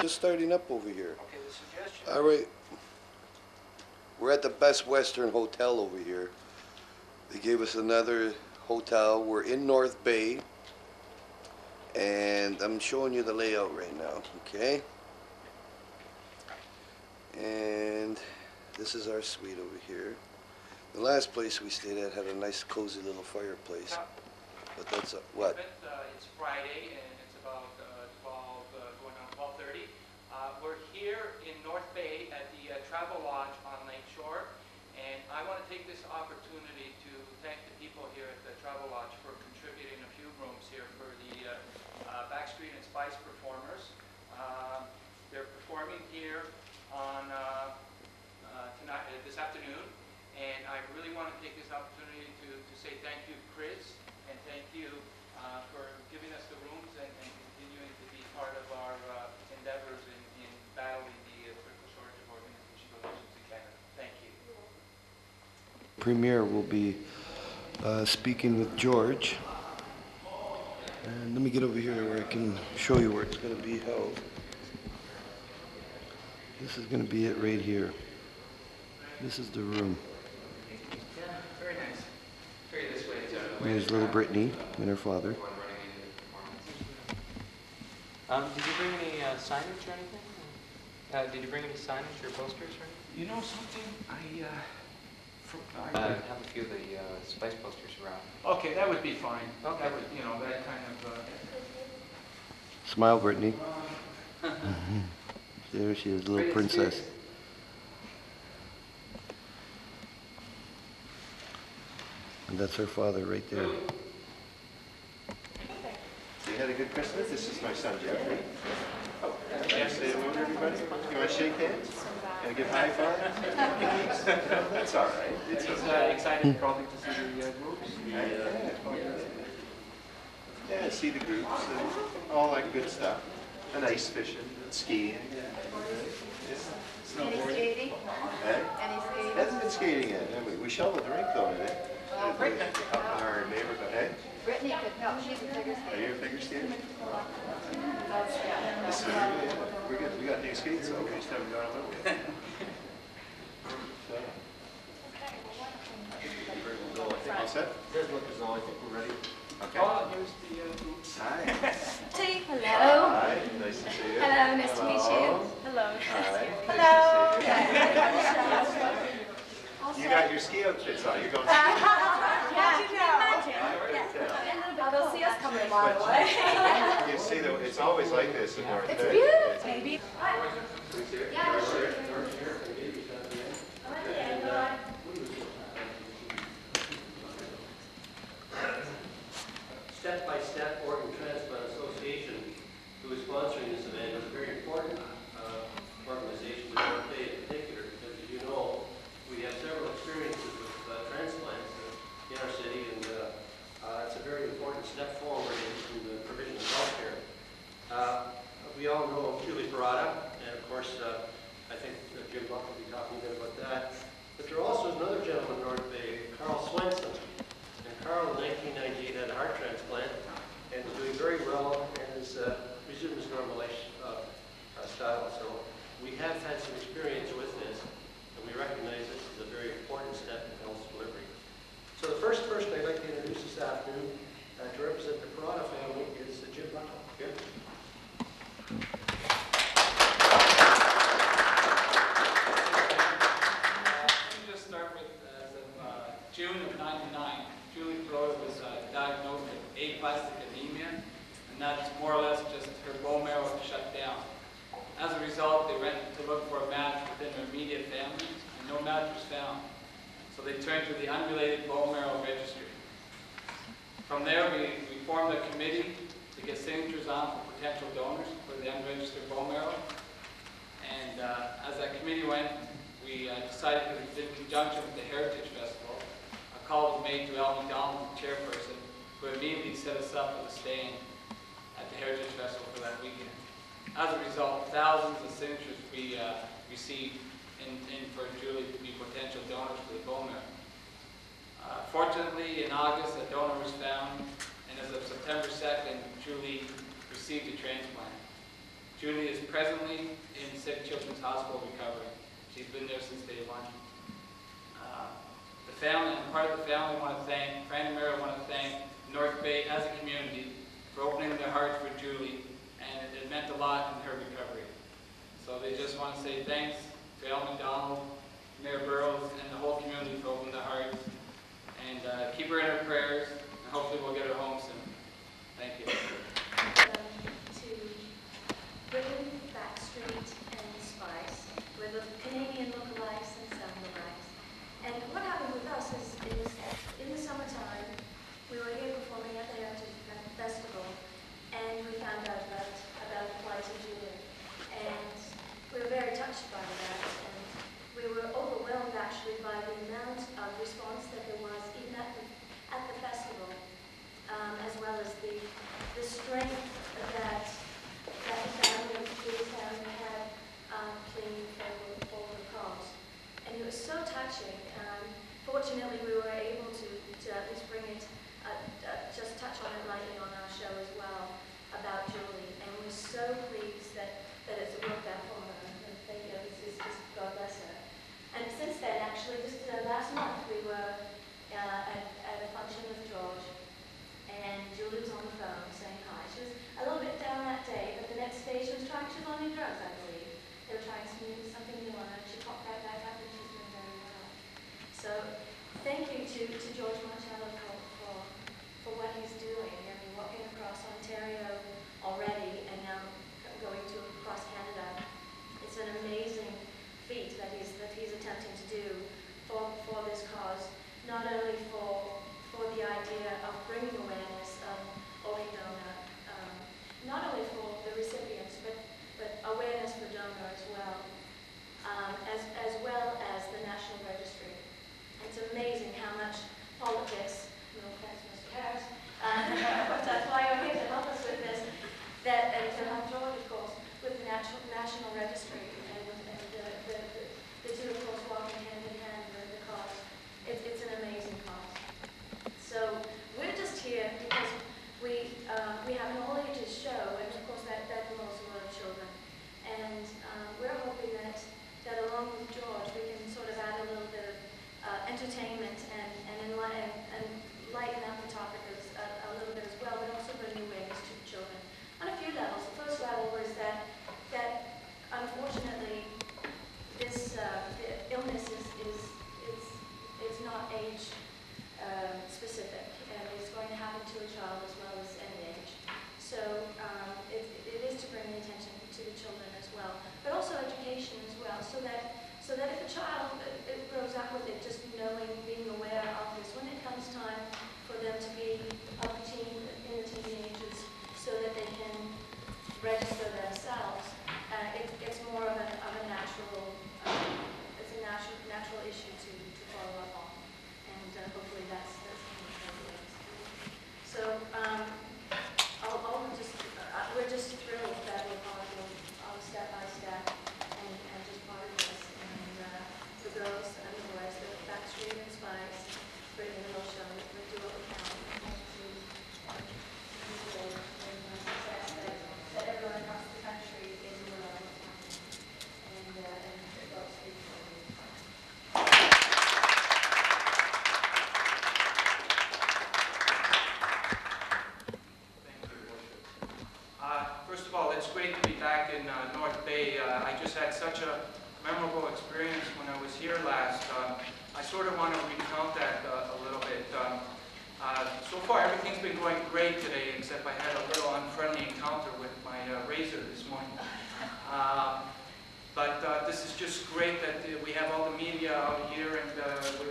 just starting up over here. Okay, the suggestion. All right. We're at the Best Western Hotel over here. They gave us another hotel. We're in North Bay. And I'm showing you the layout right now, okay? And this is our suite over here. The last place we stayed at had a nice cozy little fireplace. But that's, what? It's Friday and it's about 12, going on 12:30. We're here in North Bay at the Travel Lodge on Lake Shore. And I want to take this opportunity to thank the people here at the Travel Lodge for contributing a few rooms here for the Backstreet and Spice performers. They're performing here on tonight, this afternoon, and I really want to take this opportunity to say thank you, Chris, and thank you for giving us the rooms and continuing to be part of our endeavors in battling the critical shortage of organ and tissue donations in Canada. Thank you. Premier will be speaking with George. And let me get over here where I can show you where it's going to be held. This is going to be it right here. This is the room. Yeah, very nice. Carry this way. Here's little Brittany and her father. Did you bring any signage or anything? Did you bring any signage or posters or anything? You know something? I have a few of the Spice posters around. Okay, that would be fine. Okay. That would, you know, that kind of. Smile, Brittany. There she is, little princess. And that's her father right there. So you had a good Christmas? This is my son, Jeffrey. Oh, yes. Say hello to everybody. You want to shake hands? And give high fives? That's all right. It's exciting probably to see the groups. Yeah, see the groups and all that good stuff. And ice fishing and skiing. Any skating? Eh? Any skating? Hasn't been skating yet, have we? We shoveled the rink though today. Brittany. Up in our neighborhood, eh? Brittany could, no, she's a figure Are skater. you a figure skater? Yeah. This is, we're good. We got new skates, so we just haven't gone out yet. All set? Does look as though I think we're ready. Okay. Oh, here's the groups. Hi. Hello. Hi, nice to see you. Hello, nice to meet you. Hello. Hi. Hello. Nice to see you. You got your ski outfits on. You're going skiing. Yeah, you know. They'll see us coming a mile away. You see, though, it's always like this in North Bay. It's beautiful, baby. Step-by-Step Organ Transplant Association, who is sponsoring this event, is a very important organization in North Bay in particular, because as you know, we have several experiences with transplants in our city, and it's a very important step forward in the provision of health care. We all know Julie Parada, and of course, I think Jim Buck will be talking a bit about that. But there also is another gentleman in North Bay, Carl Swenson. And Carl in 1998 had a heart transplant and is doing very well and has resumed his normal lifestyle. So we have had some experience with this, and we recognize this is a very important step in health delivery. So the first person I'd like to introduce this afternoon to represent the Parada family is Jim Buckle. Jim? June of '99, Julie Parada was diagnosed with aplastic anemia, and that's more or less just her bone marrow shut down. As a result, they went to look for a match within her immediate family, and no match was found. So they turned to the Unrelated Bone Marrow Registry. From there, we formed a committee to get signatures on for potential donors for the unregistered bone marrow. And as that committee went, we decided that in conjunction with the Heritage Festival, a call was made to Al McDonald, the chairperson, who immediately set us up with a stand at the Heritage Festival for that weekend. As a result, thousands of signatures we received for Julie to be potential donors for the bone marrow. Fortunately, in August, a donor was found, and as of September 2nd, Julie received a transplant. Julie is presently in Sick Children's Hospital recovering. She's been there since day one. The family, and part of the family, want to thank, Fran and Mary want to thank North Bay as a community for opening their hearts for Julie, and it meant a lot in her recovery. So they just want to say thanks to Al McDonald, Mayor Burrows, and the whole community for opening their hearts. And keep her in her prayers, and hopefully we'll get her home soon. Thank you. To Britain, Backstreet, and Spice, with the Canadian lookalikes and sound-alikes. And what happened with us is in the summertime, we were here performing at the Heritage Festival, and we found out about the plight of Julie. And we were very touched by that, and we were overwhelmed actually by the amount of response that there was even at the festival, as well as the strength that the family, Julie's family had pleading for the cause. And it was so touching. Fortunately, we were able to at least bring it, just touch on it lightly on our show as well about Julie. And we're so pleased that it's worked out for her. And thank you, it's just God bless her. And since then, actually, just last month, we were at a function with George, and Julie was on the phone saying hi. She was a little bit down that day, but the next day she was on new drugs, I believe. They were trying something new on her. She popped right back up, and she's doing very well. So thank you to George Marcello for what he's doing. I mean, walking across Ontario already, and now going to across Canada. It's an amazing feat that he's attempting to do for this cause, not only for the idea of bringing awareness of organ donor, not only for the recipients, but awareness for donor as well, as well as the National Registry. It's amazing how much politics, no offense, Mr. Harris, but that's why you're here to help us with this, and to help George, of course, with the National Registry, and the two, of course, walking hand in hand with the cause. It's an amazing cause. So we're just here because we have an all ages show, and of course that promotes a lot of children. And we're hoping that along with George, we can sort of add a little bit of entertainment and lighten up the topic a little bit as well, but also bring awareness to the children on a few levels. The first level was that unfortunately this illness is not age specific, and it's going to happen to a child as well as any age. So it is to bring the attention to the children as well, but also education as well, so that if a child grows up with it, just knowing, being aware of this, when it comes time for them to be in the teenagers, so that they can register themselves, it's more of a natural, it's a natural issue to follow up on, and hopefully that's so. We're just thrilled that we're part of step by step, and just part of this, and the girls and the boys, the Backstreet and Spice, bringing a little show, we do what we can to success that everyone across the country is aware of, and God speak for you. First of all, it's great to be back in North Bay. I just had such a memorable experience when I was here last. I sort of want to recount that a little bit. So far, everything's been going great today, except I had a little unfriendly encounter with my razor this morning. But this is just great that we have all the media out here, and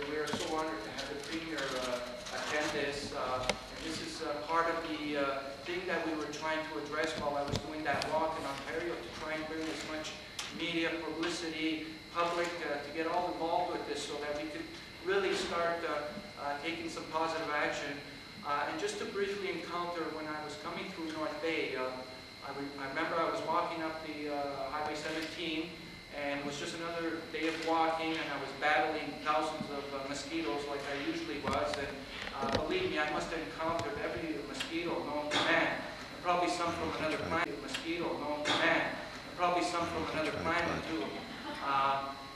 we're so honored to have the Premier attend this. And this is part of the thing that we were trying to address while I was doing that walk in Ontario, to try and bring as much media, publicity, public, to get all involved with this so that we could really start taking some positive action. And just to briefly encounter when I was coming through North Bay, I remember I was walking up the Highway 17, and it was just another day of walking, and I was battling thousands of mosquitoes like I usually was, and believe me, I must have encountered every mosquito known to man. The probably some from another planet, a mosquito known to man, and probably some from another planet too.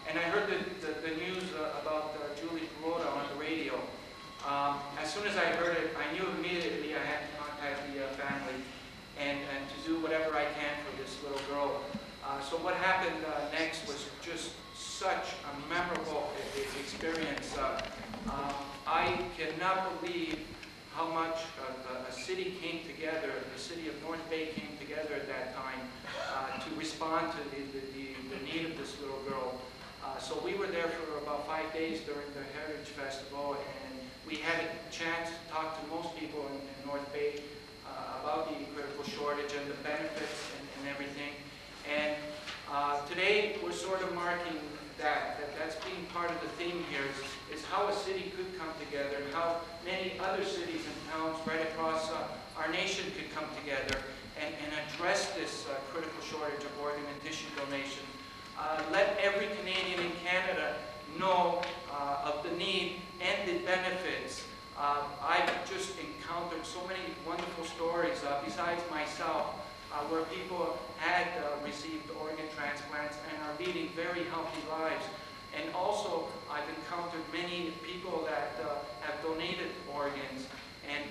And I heard the news about Julie Perota on the radio. As soon as I heard it, I knew immediately I had to contact the family and to do whatever I can for this little girl. So what happened next was just such a memorable experience. I cannot believe how much a city came together, the city of North Bay came together at that time to respond to the need of this little girl. So we were there for about 5 days during the Heritage Festival, and we had a chance to talk to most people in North Bay about the critical shortage and the benefits and everything. And today we're sort of marking that's being part of the theme here is how a city could come together and how many other cities and towns right across our nation could come together and address this critical shortage of organ and tissue donation. Let every Canadian in Canada know of the need and the benefits. I've just encountered so many wonderful stories besides myself where people had received organ transplants and are leading very healthy lives. And also, I've encountered many people that have donated organs, and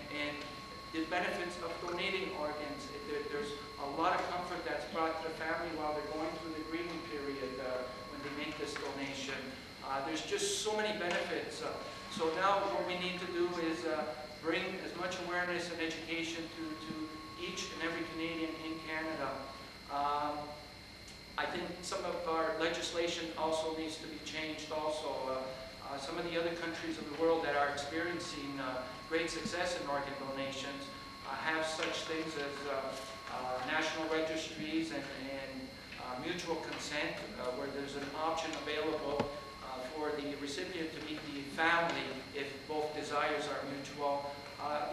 the benefits of donating organs, there's a lot of comfort that's brought to the family while they're going through the grieving period when they make this donation. There's just so many benefits. So now what we need to do is bring as much awareness and education to each and every Canadian in Canada. I think some of our legislation also needs to be changed also. Some of the other countries of the world that are experiencing great success in organ donations have such things as national registries and mutual consent, where there's an option available for the recipient to meet the family if both desires are mutual.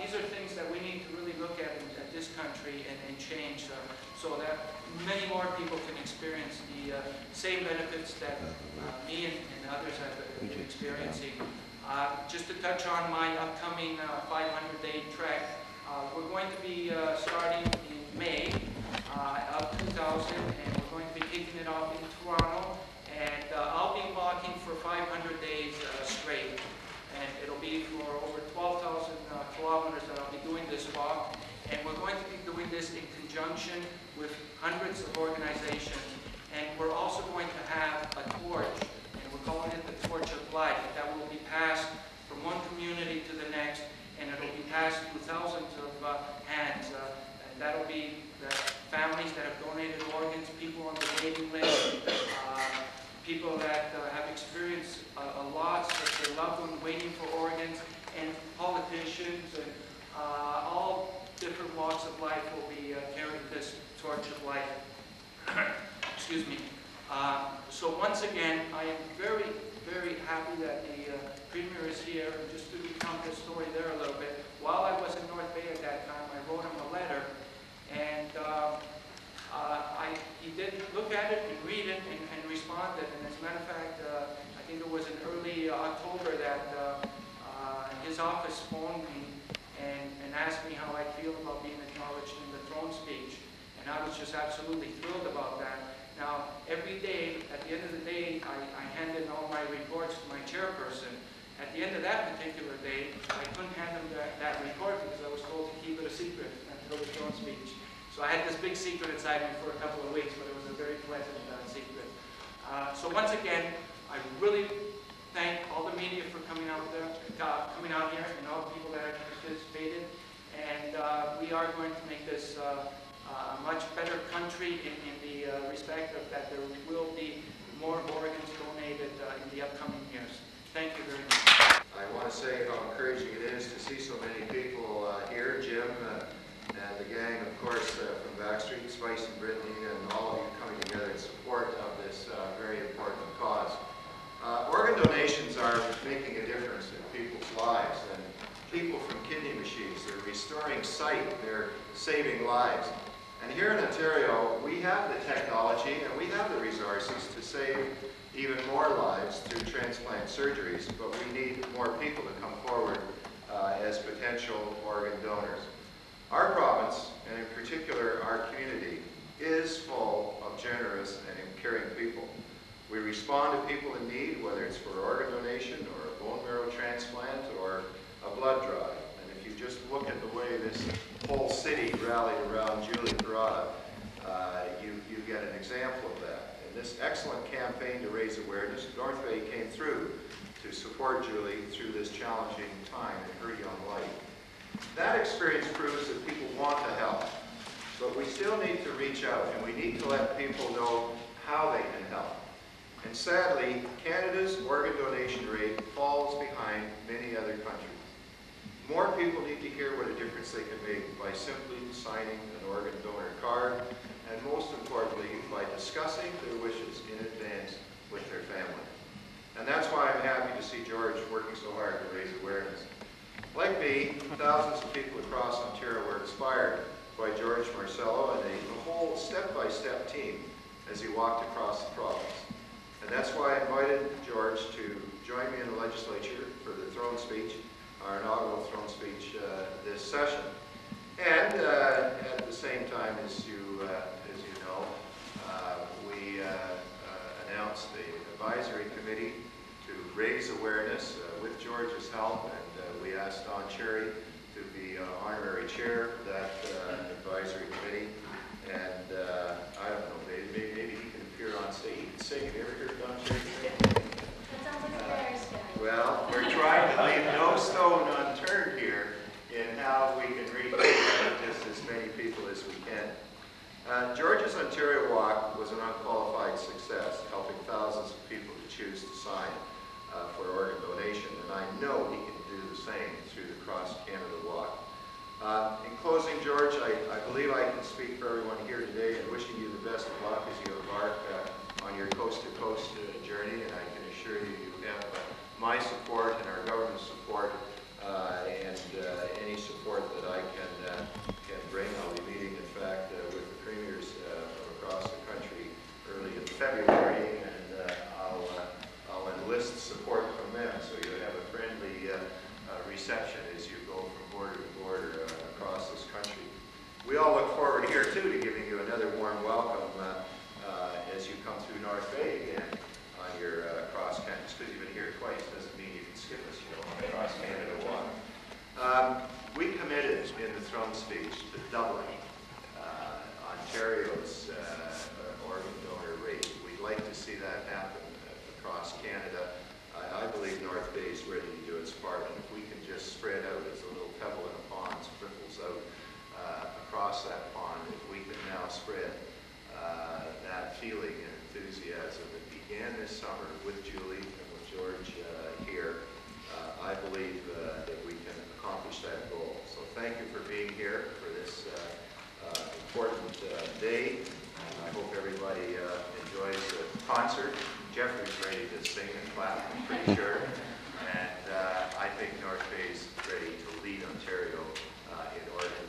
These are things that we need to really look at in this country and change so that many more people can experience the same benefits that me and others have been experiencing. Just to touch on my upcoming 500-day trek, we're going to be starting in May of 2000, and we're going to be kicking it off in Toronto, and I'll be walking for 500 days straight. And it'll be for over 12,000 kilometers that I'll be doing this walk. And we're going to be doing this in conjunction with hundreds of organizations. And we're also going to have a torch, and we're calling it the Torch of Life, that will be passed from one community to the next, and it'll be passed through thousands of hands. And that'll be the families that have donated organs, people on the waiting list, people that have experienced a loss of their loved one waiting for organs, and politicians, and all different walks of life will be carrying this torch of life. Excuse me. So once again, I am very, very happy that the Premier is here. And just to recount the story there a little bit, while I was in North Bay at that time, I wrote him a letter, and he did look at it and read it and responded. And as a matter of fact, I think it was in early October that his office phoned me and asked me how I feel about being acknowledged in the throne speech. And I was just absolutely thrilled about that. Now, every day, at the end of the day, I hand in all my reports to my chairperson. At the end of that particular day, I couldn't hand him that report because I was told to keep it a secret until the throne speech. So I had this big secret inside me for a couple of weeks, but it was a very pleasant secret. So once again, I really thank all the media for coming out here, and all the people that have participated. And we are going to make this a much better country in the respect of that there will be more organs donated in the upcoming years. Thank you very much. I want to say how encouraging it is to see so many people here, Jim, and the gang, of course, from Backstreet, Spice and Brittany, and all of you coming together in support of this very important cause. Organ donations are making a difference in people's lives, and people from kidney machines, they're restoring sight, they're saving lives. And here in Ontario, we have the technology and we have the resources to save even more lives through transplant surgeries, but we need more people to come forward as potential organ donors. Our province, and in particular our community, is full of generous and caring people. We respond to people in need, whether it's for organ donation or a bone marrow transplant or a blood drive. And if you just look at the way this whole city rallied around Julie Parada, you get an example of that. In this excellent campaign to raise awareness, North Bay came through to support Julie through this challenging time in her young life. That experience proves that people want to help, but we still need to reach out and we need to let people know how they can help. And sadly, Canada's organ donation rate falls behind many other countries. More people need to hear what a difference they can make by simply signing an organ donor card, and most importantly, by discussing their wishes in advance with their family. And that's why I'm happy to see George working so hard to raise awareness. Like me, thousands of people across Ontario were inspired by George Marcello and the whole step-by-step team as he walked across the province. And that's why I invited George to join me in the legislature for the throne speech, our inaugural throne speech this session. And at the same time, as you know, we announced the advisory committee to raise awareness with George's help, and we asked Don Cherry to be honorary chair of that advisory committee. And I don't know, maybe he can appear on stage. He can sing. Have you ever heard Don Cherry sing? That sounds like a prayer, Scott. Well, we're trying to leave no stone unturned here in how we can reach just as many people as we can. George's Ontario Walk was an unqualified success, helping thousands of people to choose to sign for organ donation, and I know he can do the same through the Cross Canada Walk. In closing, George, I believe I can speak for everyone here today in wishing you the best of luck as you embark on your coast-to-coast journey, and I can assure you you have my support and our government's support, and any support that I can bring. I'll be meeting, in fact, with the premiers from across the country early in February, and I'll enlist support from them, so you'll have a friendly reception as you go from border to border across this country. We all look forward here, too, to giving you another warm welcome as you come through North Bay again on your Cross Canada. Just because you've been here twice doesn't mean you can skip us, you know, on the Cross Canada Walk. We committed in the throne speech to doubling Ontario's organ donor rate. We'd like to see that happen across Canada. I believe North Bay is ready to do its part, and if we can just spread out as a little pebble in a pond ripples out across that pond, if we can now spread that feeling and enthusiasm that began this summer with Julie and with George here, I believe that we can accomplish that goal. So thank you for being here for this important day. I hope everybody enjoys the concert. Jeffrey's ready to sing and clap, I'm pretty sure. And I think North Bay is ready to lead Ontario in organ